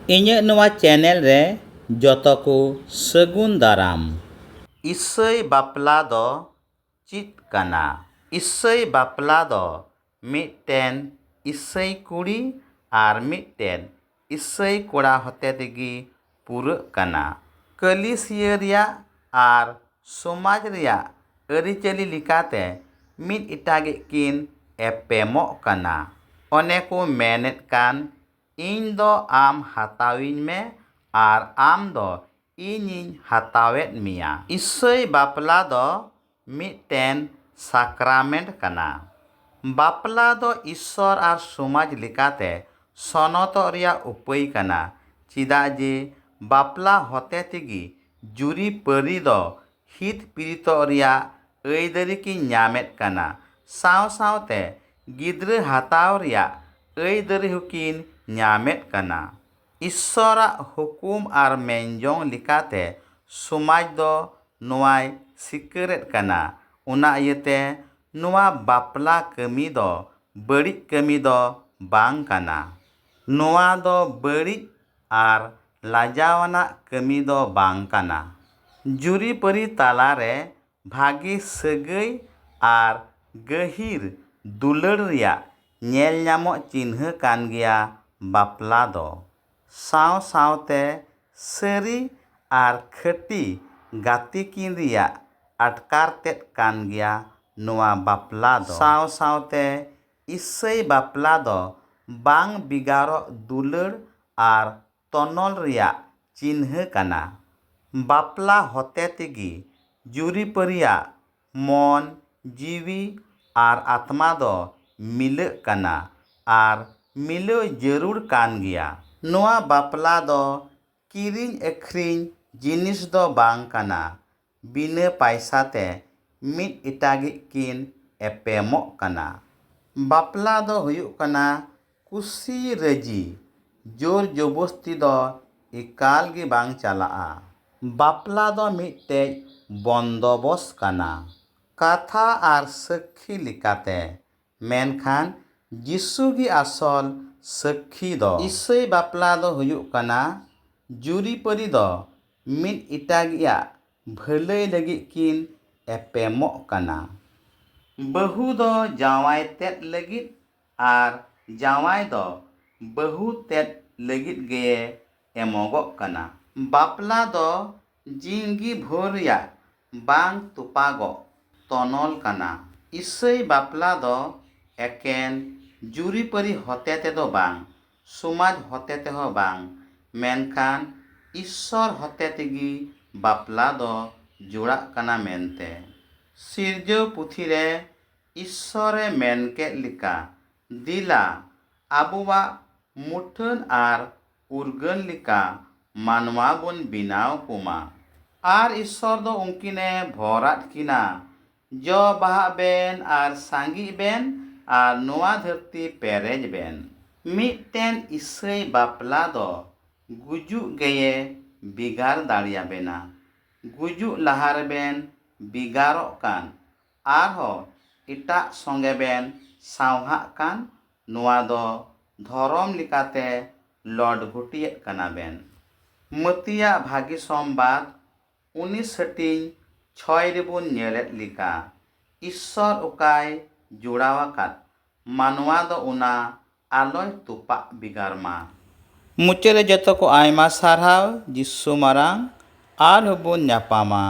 ᱤᱧᱟᱹᱜ ᱱᱚᱣᱟ ᱪᱮᱱᱮᱞ ᱨᱮ ᱡᱚᱛᱚ ᱠᱚ ᱥᱟᱹᱜᱩᱱ ᱫᱟᱨᱟᱢ। ᱤᱥᱟᱹᱭ ᱵᱟᱯᱞᱟ ᱫᱚ ᱪᱮᱫ ᱠᱟᱱᱟ? ᱤᱥᱟᱹᱭ ᱵᱟᱯᱞᱟ ᱫᱚ ᱢᱤᱫᱴᱮᱱ ᱤᱥᱟᱹᱭ ᱠᱩᱲᱤ ᱟᱨ ᱢᱤᱫᱴᱮᱱ ᱤᱥᱟᱹᱭ ᱠᱚᱲᱟ ᱦᱚᱛᱮ ᱛᱮᱜᱮ ᱯᱩᱨᱟᱹᱜ ᱠᱟᱱᱟ। ᱠᱟᱹᱞᱤᱥᱤᱭᱟᱹ ᱨᱮᱭᱟᱜ ᱟᱨ ᱥᱚᱢᱟᱡᱽ ᱨᱮᱭᱟᱜ ᱟᱹᱨᱤᱪᱟᱹᱞᱤ লেখাতে ᱢᱤᱫ ᱮᱴᱟᱜᱤᱡ ᱠᱤᱱ ᱮᱯᱮᱢᱚᱜ ᱠᱟᱱᱟ। ᱚᱱᱮ ᱠᱚ ᱢᱮᱱᱮᱫ ᱠᱟᱱ ᱤᱧ ᱫᱚ ᱟᱢ ᱦᱟᱛᱟᱣᱤᱧ ᱢᱮ ᱟᱨ ᱟᱢ ᱫᱚ ᱤᱧᱤᱧ ᱦᱟᱛᱟᱣᱮᱫ ᱢᱮᱭᱟ। ᱤᱥᱟᱹᱭ ᱵᱟᱯᱞᱟ ᱫᱚ ᱢᱤᱫᱴᱮᱱ ᱥᱟᱠᱨᱟᱢᱮᱱᱴ ᱠᱟᱱᱟ। ᱵᱟᱯᱞᱟ ᱫᱚ ᱤᱥᱥᱚᱨ ᱟᱨ ᱥᱚᱢᱟᱡᱽ লেখাতে সনতক ᱨᱮᱭᱟᱜ উপায় ᱠᱟᱱᱟ। ᱪᱮᱫᱟᱜ ᱡᱮ ᱵᱟᱯᱞᱟ ᱦᱚᱛᱮ ᱛᱮᱜᱮ ᱡᱩᱨᱤᱼᱯᱟᱹᱨᱤ ᱫᱚ ᱦᱤᱛ ᱯᱤᱨᱤᱛᱚᱜ ᱨᱮᱭᱟᱜ ᱟᱹᱭᱫᱟᱹᱨᱤ ᱠᱤᱱ ᱧᱟᱢᱮᱫ ᱠᱟᱱᱟ। ᱥᱟᱶ ᱥᱟᱶᱛᱮ ᱜᱤᱫᱽᱨᱟᱹ ᱦᱟᱛᱟᱣ ᱨᱮᱭᱟᱜ ᱟᱹᱭᱫᱟᱹᱨᱤ ᱦᱚᱸᱠᱤᱱ ᱧᱟᱢᱮᱫ ᱠᱟᱱᱟ। ᱤᱥᱥᱚᱨᱟᱜ হুকুম ᱟᱨ ᱢᱮᱱᱡᱚᱝ লেখাতে সমাজ ᱫᱚ ᱱᱚᱣᱟᱭ স্বীকারেᱫ ᱠᱟᱱᱟ। ᱚᱱᱟ ᱤᱭᱟᱹᱛᱮ ᱱᱚᱣᱟ ᱵᱟᱯᱞᱟ ᱠᱟᱹᱢᱤ ᱫᱚ ᱵᱟᱹᱲᱤᱡ ᱠᱟᱹᱢᱤ ᱫᱚ ᱵᱟᱝ ᱠᱟᱱᱟ। ᱱᱚᱣᱟ ᱫᱚ ᱵᱟᱹᱲᱤᱡ ᱟᱨ ᱞᱟᱡᱟᱣᱟᱱᱟᱜ ᱠᱟᱹᱢᱤ ᱫᱚ ᱵᱟᱝ ᱠᱟᱱᱟ। ᱡᱩᱨᱤᱼᱯᱟᱹᱨᱤ ᱛᱟᱞᱟᱨᱮ ᱵᱷᱟᱹᱜᱤ ᱥᱟᱹᱜᱟᱹᱭ ᱟᱨ ᱜᱟᱹᱦᱤᱨ ᱫᱩᱞᱟᱹᱲ ᱨᱮᱭᱟᱜ ᱧᱮᱞ ᱧᱟᱢᱚᱜ ᱪᱤᱱᱦᱟᱹ ᱠᱟᱱ ᱜᱮᱭᱟ ᱵᱟᱯᱞᱟ ᱫᱚ। ᱥᱟᱶ ᱥᱟᱶᱛᱮ ᱥᱟᱹᱨᱤ ᱟᱨ ᱠᱷᱟᱹᱴᱤ ᱜᱟᱛᱮ ᱠᱤᱱ ᱨᱮᱭᱟᱜ ᱟᱴᱠᱟᱨ ᱛᱮᱫ ᱠᱟᱱ ᱜᱮᱭᱟ ᱱᱚᱣᱟ ᱵᱟᱯᱞᱟ ᱫᱚ। ᱥᱟᱶ ᱥᱟᱶᱛᱮ ᱤᱥᱟᱹᱭ ᱵᱟᱯᱞᱟ ᱫᱚ ᱵᱟᱝ ᱵᱷᱮᱜᱟᱨᱚᱜ ᱫᱩᱞᱟᱹᱲ ᱟᱨ ᱛᱚᱱᱚᱞ ᱨᱮᱭᱟᱜ ᱪᱤᱱᱦᱟᱹ ᱠᱟᱱᱟ। ᱵᱟᱯᱞᱟ ᱦᱚᱛᱮ ᱛᱮᱜᱮ ᱡᱩᱨᱤᱼᱯᱟᱹᱨᱤᱭᱟᱜ ᱢᱚᱱ ᱡᱤᱣᱤ ᱟᱨ ᱟᱛᱢᱟ ᱫᱚ ᱢᱤᱞᱟᱹᱜ ᱠᱟᱱᱟ ᱟᱨ ᱢᱤᱞᱟᱹᱣ ᱡᱟᱹᱨᱩᱲ ᱠᱟᱱ ᱜᱮᱭᱟ। ᱱᱚᱣᱟ ᱵᱟᱯᱞᱟ ᱫᱚ ᱠᱤᱨᱤᱧ ᱟᱹᱠᱷᱨᱤᱧ ᱡᱤᱱᱤᱥ ᱫᱚ ᱵᱟᱝ ᱠᱟᱱᱟ। ᱵᱤᱱᱟᱹ ᱯᱟᱭᱥᱟ ᱛᱮ ᱢᱤᱫ ᱮᱴᱟᱜᱤᱡ ᱠᱤᱱ ᱮᱯᱮᱢᱚᱜ ᱠᱟᱱᱟ। ᱵᱟᱯᱞᱟ ᱫᱚ ᱦᱩᱭᱩᱜ ᱠᱟᱱᱟ ᱠᱩᱥᱤ ᱨᱟᱹᱡᱤ। ᱡᱳᱨ ᱡᱚᱵᱚᱥᱛᱤ ᱫᱚ ᱮᱠᱟᱞ ᱜᱮ ᱵᱟᱝ ᱪᱟᱞᱟᱜᱼᱟ। ᱵᱟᱯᱞᱟ ᱫᱚ ᱢᱤᱫᱴᱮᱡ ᱵᱚᱱᱫᱚᱵᱚᱥ ᱠᱟᱱᱟ। ᱠᱟᱛᱷᱟ ᱟᱨ ᱥᱟᱹᱠᱷᱤ লেখাতে ᱢᱮᱱᱠᱷᱟᱱ ᱡᱤᱥᱩ ᱜᱮ ᱟᱥᱚᱞ ᱥᱟᱹᱠᱷᱤ ᱫᱚ। ᱤᱥᱟᱹᱭ ᱵᱟᱯᱞᱟ ᱫᱚ ᱦᱩᱭᱩᱜ ᱠᱟᱱᱟ ᱡᱩᱨᱤᱼᱯᱟᱹᱨᱤ ᱫᱚ ᱢᱤᱫ ᱮᱴᱟᱜᱤᱡᱟᱜ ᱵᱷᱟᱹᱞᱟᱹᱭ ᱞᱟᱹᱜᱤᱫ ᱠᱤᱱ ᱮᱯᱮᱢᱚᱜ ᱠᱟᱱᱟ। ᱵᱟᱹᱦᱩ ᱫᱚ ᱡᱟᱶᱟᱭ ᱛᱮᱫ ᱞᱟᱹᱜᱤᱫ ᱟᱨ ᱡᱟᱶᱟᱭ ᱫᱚ ᱵᱟᱹᱦᱩ ᱛᱮᱫ ᱞᱟᱹᱜᱤᱫ ᱜᱮᱭ ᱮᱢᱚᱜᱚᱜ ᱠᱟᱱᱟ। ᱵᱟᱯᱞᱟ ᱫᱚ ᱡᱤᱱᱫᱜᱤ ᱵᱷᱳᱨ ᱨᱮᱭᱟᱜ ᱵᱟᱝ ᱛᱚᱯᱟᱜᱚᱜ ᱛᱚᱱᱚᱞ ᱠᱟᱱᱟ। ᱤᱥᱟᱹᱭ ᱵᱟᱯᱞᱟ ᱫᱚ ᱮᱠᱮᱱ ᱡᱩᱨᱤᱼᱯᱟᱹᱨᱤ ᱦᱚᱛᱮ ᱛᱮᱫᱚ ᱵᱟᱝ, ᱥᱚᱢᱟᱡᱽ ᱦᱚᱛᱮ ᱛᱮᱦᱚᱸ ᱵᱟᱝ, ᱢᱮᱱᱠᱷᱟᱱ ᱤᱥᱥᱚᱨ ᱦᱚᱛᱮ ᱛᱮᱜᱮ ᱵᱟᱯᱞᱟ ᱫᱚ ᱡᱚᱲᱟᱜ ᱠᱟᱱᱟ ᱢᱮᱱᱛᱮ। ᱥᱤᱨᱡᱟᱹᱣ ᱯᱩᱛᱷᱤ ᱨᱮ ᱤᱥᱥᱚᱨᱮ ᱢᱮᱱ ᱠᱮᱫ ᱞᱮᱠᱟ ᱫᱮᱞᱟ ᱟᱵᱚᱣᱟᱜ ᱢᱩᱴᱷᱟᱹᱱ ᱟᱨ ᱩᱨᱜᱟᱹᱱ ᱞᱮᱠᱟ ᱢᱟᱱᱣᱟ ᱵᱚᱱ ᱵᱮᱱᱟᱣ ᱠᱚᱢᱟ। ᱟᱨ ᱤᱥᱥᱚᱨ ᱫᱚ ᱩᱱᱠᱤᱱᱮ ᱵᱷᱚᱨᱟᱫ ᱠᱤᱱᱟ ᱡᱚ ᱵᱟᱦᱟᱜ ᱵᱮᱱ ᱟᱨ ᱥᱟᱸᱜᱮᱜ ᱵᱮᱱ ᱟर नोआ धरती पेरेज बेन। मिदटेन इसाई बापला दो गुजुग गए बिगार दाड़िया बेना। गुजुग लहार बेन बिगारोक कान आरहो इटा संगे बेन सावहाक कान नोआ दो धरम लेकाते लडभुटियेत काना बेन। मतिया भागी सोमबार 19/6 रेबुन नेलेत लेका ईश्वर उकाय जोड़ावाकात मानवा दो उना आलोय तुपा बिगारमा। मुचारे जतो को आयमा सारहाव जिस्सु मारांग आर हबुन ᱧᱟᱯᱟᱢᱟ।